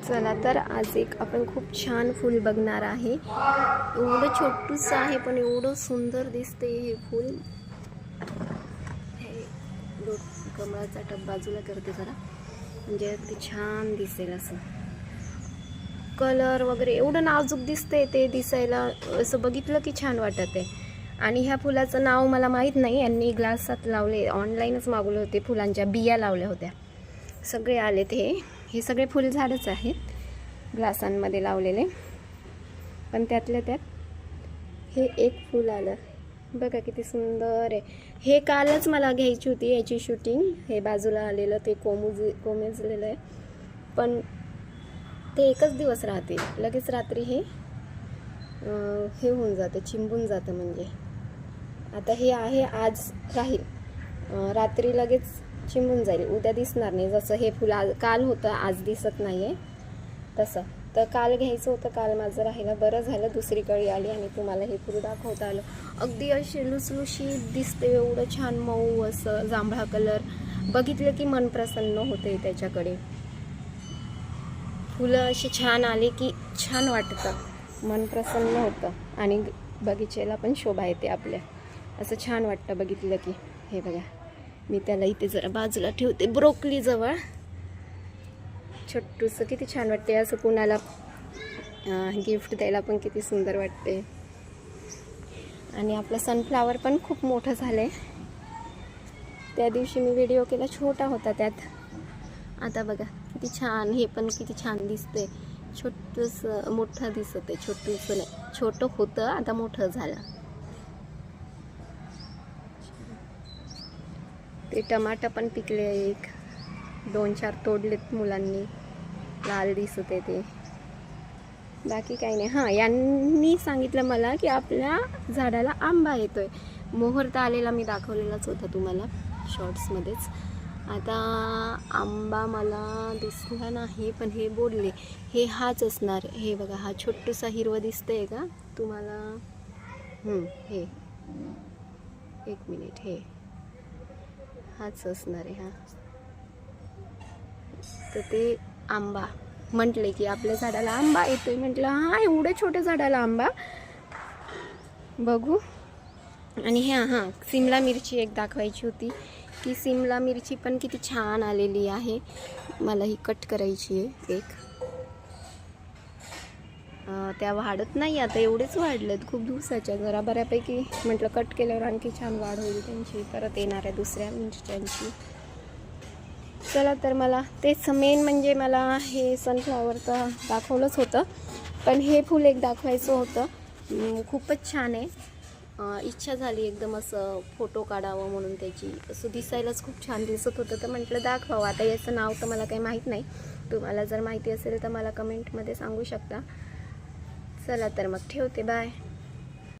चला तर आज एक आपण खूप छान फूल बघणार आहे। एवढं छोटूस आहे पण एवढं सुंदर दिसते हे फूल। हे कमळाचा टप बाजूला करते जरा, म्हणजे अगदी छान दिसेल असं। कलर वगैरे एवढं नाजूक दिसते, ते दिसायला असं बघितलं की छान वाटत आहे। आणि ह्या फुलाचं नाव मला माहीत नाही, यांनी ग्लासात लावले, ऑनलाईनच मागवले होते, फुलांच्या बिया लावल्या होत्या, सगळे आलेत। हे सगळे फुल झाडच आहेत ग्लासांमध्ये लावलेले, पण त्यातल्या त्यात हे एक फूल आलं बघा, किती सुंदर आहे। हे कालच मला घ्यायची होती याची शूटिंग। हे बाजूला आलेलं ते कोमेजलेलं आहे, पण ते एकच दिवस राहते, लगेच रात्री हे होऊन जाते, चिंबून जातं। म्हणजे आता हे आहे, आज राहील, रात्री लगेच चिंबून जाईल, उद्या दिसणार नाही। जसं हे फुल काल होतं, आज दिसत नाहीये तसं। तर काल घ्यायचं होतं, काल माझं राहिलं, बरं झालं दुसरी कळी आली आणि तुम्हाला हे फुल दाखवता आलं। अगदी अशी लुसलुशीत दिसते, एवढं छान मऊ असं जांभळा कलर, बघितलं की मन प्रसन्न होते त्याच्याकडे। फुलं अशी छान आली की छान वाटतं, मन प्रसन्न होतं आणि बगीचेला पण शोभा येते आपल्या, असं छान वाटतं बघितलं की। हे बघा, मी त्याला इथे जरा बाजूला ठेवते, ब्रोकली जवळ, छोटूसं, किती छान वाटते असं। कोणाला गिफ्ट द्यायला पण किती सुंदर वाटते। आणि आपलं सनफ्लावर पण खूप मोठं झालंय। त्या दिवशी मी व्हिडिओ केला, छोटा होता त्यात, आता बघा किती छान, हे पण किती छान दिसते। छोटंसं मोठं दिसत आहे, छोटूसं नाही, छोटं होतं आता मोठं झालं। ते टमाटर पण पिकले, एक 2-4 तोडलेत मुलांनी, लाल दिसत आहे ते, बाकी काही नाही। हां, यांनी सांगितलं मला की आपल्या झाडाला आंबा येतोय, मुहूर्त आलेला मी दाखवलेलाच होता तुम्हाला शॉर्ट्समध्येच। आता आंबा मला दिसला नाही, पण हे बोलले हे हाच असणार। हे बघा, हा छोटूसा हिरवा दिसतंय का तुम्हाला? हे एक मिनिट, हे हाच असणार आहे हा। तर ते आंबा म्हटले की आपल्या झाडाला आंबा येतोय, म्हटलं हां, एवढ्या छोट्या झाडाला आंबा, बघू। आणि हां, सिमला मिरची एक दाखवायची होती, की सिमला मिरची पण किती छान आलेली आहे, मला ही कट करायची आहे एक। त्या वाढत नाही आता, एवढेच वाढलेत खूप दिवसाच्या, जरा बऱ्यापैकी, म्हटलं कट केल्यावर आणखी छान वाढ होईल त्यांची, परत येणाऱ्या दुसऱ्या मिरच्यांची। चला तर मला तेच मेन म्हणजे मला हे सनफ्लावर तर दाखवलंच होतं, पण हे फूल एक दाखवायचं होतं, खूपच छान आहे। इच्छा झाली एकदम असं फोटो काढावं म्हणून त्याची, असं दिसायलाच खूप छान दिसत होतं, तर म्हटलं दाखवावं। आता याचं नाव तर मला काही माहीत नाही, तुम्हाला जर माहिती असेल तर मला कमेंटमध्ये सांगू शकता। चला तर मग ठेवते, बाय।